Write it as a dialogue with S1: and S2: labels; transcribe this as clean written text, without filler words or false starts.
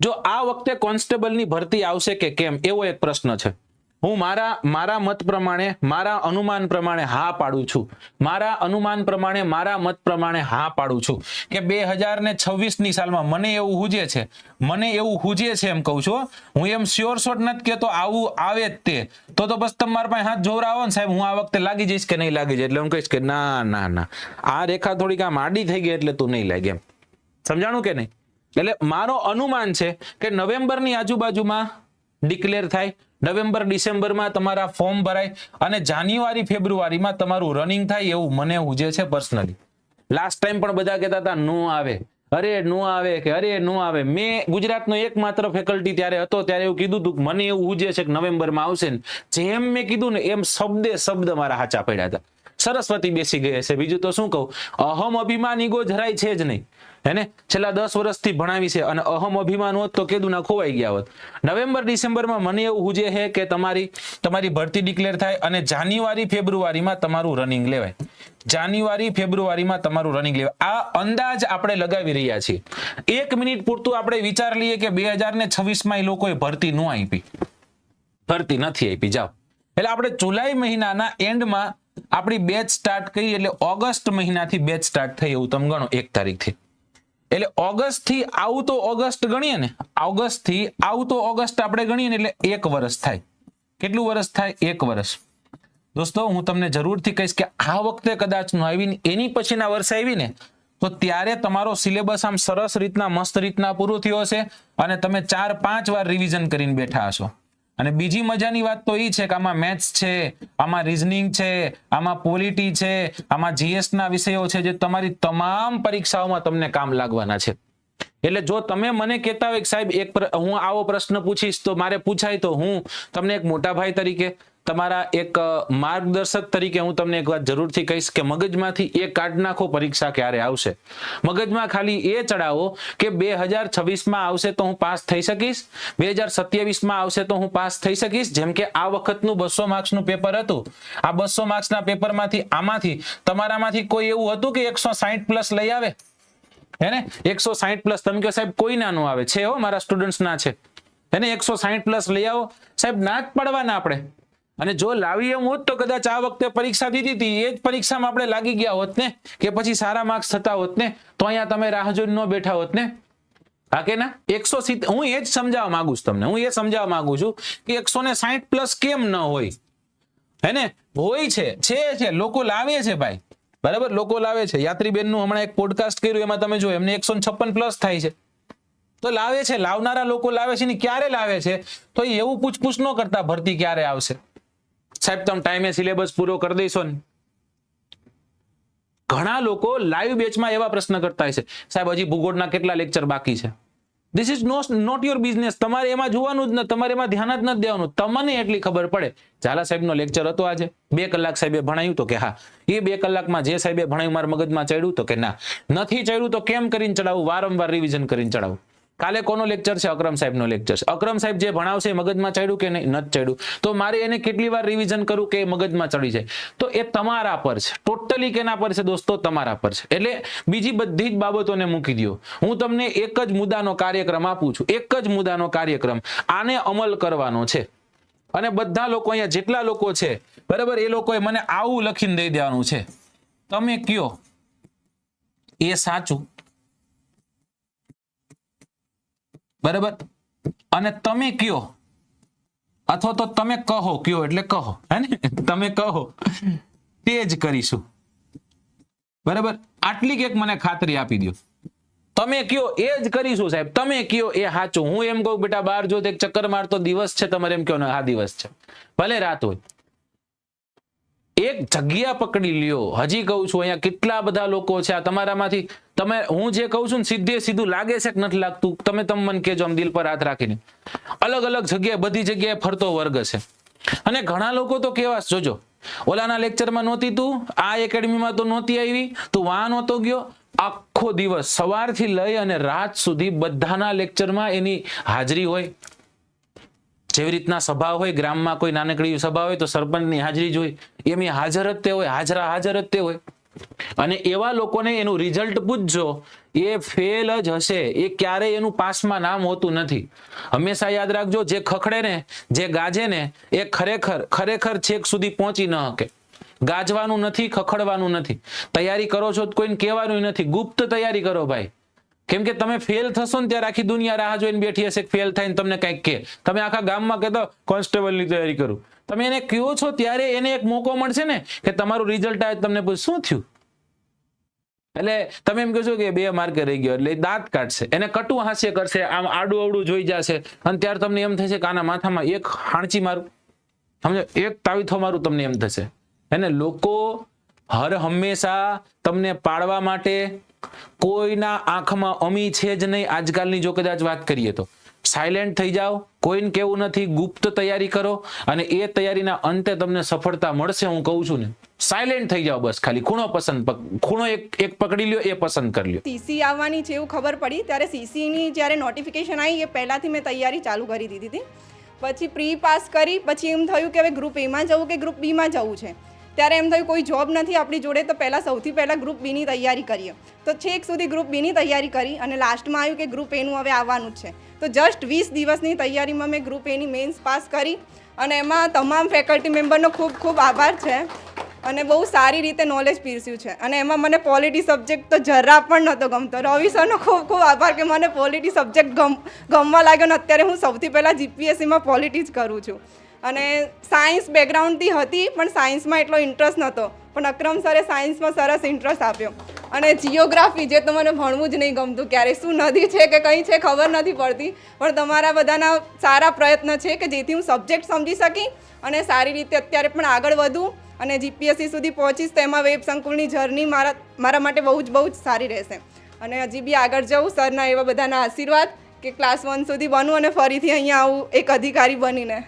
S1: જો આ વખતે કોન્સ્ટેબલની ભરતી આવશે કે કેમ એવો એક પ્રશ્ન છે. હું મારા મત પ્રમાણે, મારા અનુમાન પ્રમાણે હા પાડું છું. મારા અનુમાન પ્રમાણે, મારા મત પ્રમાણે હા પાડું છું કે 2026ની સાલમાં મને એવું હુજે છે, એમ કહું છું. હું એમ શ્યોર શોટ નથી કહેતો આવું આવે જ તે, તો બસ તમારા પાસે હાથ જોવરાવો ને સાહેબ, હું આ વખતે લાગી જઈશ કે નહીં લાગી જાય. એટલે હું કહીશ કે ના, આ રેખા થોડીક આમ આડી થઈ ગઈ એટલે તું નહીં લાગે એમ. સમજાણું કે નહીં? એટલે મારો અનુમાન છે કે નવેમ્બરની આજુબાજુમાં ડિક્લેર થાય, નવેમ્બર ડિસેમ્બરમાં તમારા ફોર્મ ભરાય અને જાન્યુઆરી ફેબ્રુઆરીમાં તમારું રનિંગ થાય એવું મને હુજે છે પર્સનલી. લાસ્ટ ટાઈમ પણ બધા કહેતા હતા નો આવે, અરે નો આવે. મેં ગુજરાતનો એકમાત્ર ફેકલ્ટી ત્યારે હતો, ત્યારે એવું કીધું હતું, મને એવું હુજે છે કે નવેમ્બરમાં આવશે ને. જેમ મેં કીધું ને એમ શબ્દ મારા હાચા પડ્યા હતા. સરસ્વતી બેસી ગઈ હશે, બીજું તો શું કહું. અહમ અભિમાન ઈગો જરાય છે જ નહીં, હેને. છેલ્લા 10 વર્ષથી ભણાવી છે અને અહમ અભિમાન હોત તો કેદું ના ખોવાઈ ગયા હોત. નવેમ્બર ડિસેમ્બરમાં મને એવું હુજે છે કે તમારી ભરતી ડિક્લેર થાય અને જાન્યુઆરી ફેબ્રુઆરીમાં તમારું રનિંગ લેવાય. આ અંદાજ આપણે લગાવી રહ્યા છીએ. 1 મિનિટ પૂરતું આપણે વિચાર લઈએ કે 2026માં એ લોકોએ ભરતી નથી આપી. જાઓ, એટલે આપણે જુલાઈ મહિનાના એન્ડમાં આપણી બેચ સ્ટાર્ટ કરી, એટલે ઓગસ્ટ મહિનાથી બેચ સ્ટાર્ટ થઈ એવું તમે ગણો 1 તારીખથી. એટલે ઓગસ્ટ થી આવતો ઓગસ્ટ ગણીએ ને, આપણે ગણીએ ને એટલે 1 વર્ષ થાય. કેટલું વર્ષ થાય? 1 વર્ષ. દોસ્તો હું તમને જરૂરથી કહીશ કે આ વખતે કદાચ ન આવીને એની પછીના વર્ષે આવીને તો ત્યારે તમારો સિલેબસ આમ સરસ રીતના, મસ્ત રીતના પૂરો થયો હશે અને તમે 4-5 વાર રિવિઝન કરીને બેઠા હશો. અને બીજી મજાની વાત તો એ છે કે આમાં મેથ્સ છે, આમાં રીઝનિંગ છે, આમાં પોલિટી છે, આમાં જીએસ ના વિષયો છે, જે તમારી તમામ પરીક્ષાઓમાં તમને કામ લાગવાના છે. એટલે જો તમે મને કહેતા હોય કે સાહેબ હું આવો પ્રશ્ન પૂછીશ તો મારે પૂછાય, તો હું તમને એક મોટા ભાઈ તરીકે, તમારા એક માર્ગદર્શક તરીકે હું તમને એક વાત જરૂરથી કહીશ કે મગજમાંથી એ કાઢ નાખો પરીક્ષા ક્યારે આવશે. મગજમાં ખાલી એ ચડાવો કે 2026માં આવશે તો હું પાસ થઈ શકીશ, 2027માં આવશે તો હું પાસ થઈ શકીશ. જેમ કે આ વખતનું 200 માર્ક્સનું પેપર હતું. આ 200 માર્ક્સના પેપરમાંથી તમારામાંથી કોઈ એવું હતું કે 160 પ્લસ લઈ આવે? હેને, 160 પ્લસ. તમે કહો સાહેબ કોઈ ના નો આવે છે, હો મારા સ્ટુડન્ટ્સ ના છે, એને 160 પ્લસ લઈ આવો. સાહેબ ના જ પડવાના આપણે. અને જો લાવી એમ હોત તો કદાચ આ વખતે પરીક્ષા દીધી હતી એ જ પરીક્ષામાં આપણે લાગી ગયા હોત ને, કે પછી સારા માર્ક્સ થતા હોત ને, તો અહીંયા તમે રાહ જોઈને ન બેઠા હોત ને. હા કે ના? 170. હું એ જ સમજાવવા માંગુ છું તમને, કે 160 પ્લસ કેમ ન હોય? હેને, હોય છે, લોકો લાવે છે ભાઈ, બરાબર, લોકો લાવે છે. યાત્રીબેનનું હમણાં એક પોડકાસ્ટ કર્યું, એમાં તમે જો એમને 156 પ્લસ થાય છે. તો લાવે છે, લાવનારા લોકો લાવે છે ને. ક્યારે લાવે છે તો એવું પૂછપૂછ ન કરતા ભરતી ક્યારે આવશે. સાહેબ તમે ટાઈમે સિલેબસ પૂરો કરી દઈશો ને. ઘણા લોકો લાઈવ બેચમાં એવા પ્રશ્ન કરતા હોય છે, સાહેબ હજી ભૂગોળના કેટલા લેક્ચર બાકી છે. This is not your business. તમારે એમાં જોવાનું જ નથી, તમારે એમાં ધ્યાન જ નથી દેવાનું. તમને એટલી ખબર પડે, ઝાલા સાહેબનો લેક્ચર હતો આજે, 2 કલાક સાહેબે ભણાયું તો કે હા, એ 2 કલાકમાં જે સાહેબે ભણાયું મારા મગજમાં ચડ્યું તો કે ના, નથી ચડ્યું તો કેમ કરીને ચડાવું, વારંવાર રિવિઝન કરીને ચડાવું. કાલે કોનો લેક્ચર છે? અકરમ સાહેબનો લેક્ચર છે. અકરમ સાહેબ જે ભણાવશે મગજમાં ચડ્યું કે નહીં? નથી ચડ્યું. તો મારે એને કેટલી વાર રિવિઝન કરું કે મગજમાં ચડી જાય? તો એ તમારા પર છે. ટોટલી કેના પર છે દોસ્તો? તમારા પર છે. એટલે બીજી બધી જ બાબતોને મૂકી દો. હું તમને એક જ મુદ્દાનો કાર્યક્રમ આપું છું, એક જ મુદ્દાનો કાર્યક્રમ. આને અમલ કરવાનો છે. અને બધા લોકો, અહીંયા જેટલા લોકો છે, બરાબર, એ લોકોએ મને આવું લખીને દઈ દેવાનું છે, તમે કયો એ સાચું, બરાબર, અને તમે કયો અથવા તો તમે કહો, કયો એટલે કહો, હે ને, તમે કહો તે જ કરીશું, બરાબર. આટલી એક મને ખાતરી આપી દો, તમે કયો એ જ કરીશું સાહેબ, તમે કયો એ સાચું. હું એમ કહું બેટા બહાર જો એક ચક્કર મારતો દિવસ છે, તમારે એમ કહો ને હા દિવસ છે, ભલે રાત હોય, એક જગ્યા પકડી લ્યો. હજી કહું છું અહીંયા કેટલા બધા લોકો છે, આ તમારામાંથી તમે, હું જે કહું છું ને સીધે સીધું લાગે છે કે નથી લાગતું, તમે મને કહેજો આમ દિલ પર હાથ રાખીને. અલગ અલગ જગ્યાએ, બધી જગ્યાએ ફરતો વર્ગ છે. અને ઘણા લોકો તો કેવા, જોજો, ઓલાના લેક્ચરમાં નહોતી તું, આ એકેડમીમાં તો નહોતી આવી, તું વાં નહોતો ગયો. આખો દિવસ સવારથી લઈ અને રાત સુધી બધાના લેક્ચરમાં એની હાજરી હોય. જેવી રીતના સભા હોય, ગ્રામમાં કોઈ નાનકડી સભા હોય તો સરપંચની હાજરી જ હોય, એમ હાજર જ તે હોય, હાજર જ તે હોય. અને એવા લોકોને એનું રિઝલ્ટ પૂછજો, એ ફેલ જ હશે, એ ક્યારેય એનું પાસમાં નામ હોતું નથી. હંમેશા યાદ રાખજો, જે ખખડે ને, જે ગાજે ને, એ ખરેખર છેક સુધી પહોંચી ન શકે. ગાજવાનું નથી, ખખડવાનું નથી. તૈયારી કરો છો તો કોઈને કહેવાનું નથી, ગુપ્ત તૈયારી કરો ભાઈ. કેમ કે તમે ફેલ થશો ને ત્યારે આખી દુનિયા રાહ જોઈને બેઠી હશે, ફેલ થઈને તમને કંઈક કહે. તમે આખા ગામમાં કહેતો કોન્સ્ટેબલની તૈયારી કરું, તમે એને કહો છો ત્યારે એને એક મોકો મળશે ને કે તમારું રિઝલ્ટ આવે, તમને પૂછ શું થયું, એટલે તમે એમ કહેશો કે 2 માર્કે રહી ગયો, એટલે દાંત કાઢશે, એને કટુ હાસ્ય કરશે, આમ આડું અવડું જોઈ જશે, અને ત્યારે તમને એમ થશે કે આના માથામાં એક હાણચી મારું, સમજો, એક તાવીથો મારું, તમને એમ થશે. એને લોકો હર હંમેશા તમને પાડવા માટે કોઈના આંખમાં અમી છે જ નહીં. આજકાલની જો કદાચ વાત કરીએ તો સાયલેન્ટ થઈ જાઓ, કોઈને કેવું નથી, ગુપ્ત તૈયારી કરો, અને એ તૈયારીના અંતે તમને સફળતા મળશે. હું કહું છું ને, સાયલેન્ટ થઈ જાઓ, બસ ખાલી ખૂણો એક પકડી લ્યો, એ પસંદ કરી લ્યો.
S2: સીસી આવવાની છે એવું ખબર પડી ત્યારે સીસીની જ્યારે નોટિફિકેશન આવી એ પહેલાંથી મેં તૈયારી ચાલુ કરી દીધી હતી. પછી પ્રી પાસ કરી, પછી એમ થયું કે હવે ગ્રુપ એમાં જવું કે ગ્રુપ બીમાં જવું છે. ત્યારે એમ થયું કોઈ જોબ નથી આપણી જોડે, તો સૌથી પહેલાં ગ્રુપ બીની તૈયારી કરીએ. તો છેક સુધી ગ્રુપ બીની તૈયારી કરી અને લાસ્ટમાં આવ્યું કે ગ્રુપ એનું હવે આવવાનું જ છે. તો જસ્ટ 20 દિવસની તૈયારીમાં મેં ગ્રુપ એની મેન્સ પાસ કરી, અને એમાં તમામ ફેકલ્ટી મેમ્બરનો ખૂબ ખૂબ આભાર છે, અને બહુ સારી રીતે નોલેજ પીરસ્યું છે. અને એમાં મને પોલિટી સબ્જેક્ટ તો જરા પણ નહોતો ગમતો. રવિ સરનો ખૂબ ખૂબ આભાર કે મને પોલિટી સબ્જેક્ટ ગમવા લાગ્યો, ને અત્યારે હું સૌથી પહેલાં જીપીએસસીમાં પોલિટી જ કરું છું. અને સાયન્સ બેકગ્રાઉન્ડથી હતી, પણ સાયન્સમાં એટલો ઇન્ટરેસ્ટ નહોતો, પણ અક્રમ સરે સાયન્સમાં સરસ ઇન્ટરેસ્ટ આપ્યો. અને જિયોગ્રાફી, જે તો મને ભણવું જ નહીં ગમતું, ક્યારે શું નદી છે કે કંઈ છે ખબર નથી પડતી, પણ તમારા બધાના સારા પ્રયત્ન છે કે જેથી હું સબ્જેક્ટ સમજી શકી અને સારી રીતે અત્યારે પણ આગળ વધું અને જીપીએસસી સુધી પહોંચીશ. તો એમાં વેબ સંકુલની જર્ની મારા માટે બહુ જ સારી રહેશે. અને હજી બી આગળ જવું, સરના એવા બધાના આશીર્વાદ કે ક્લાસ 1 સુધી બનું અને ફરીથી અહીંયા આવું એક અધિકારી બનીને.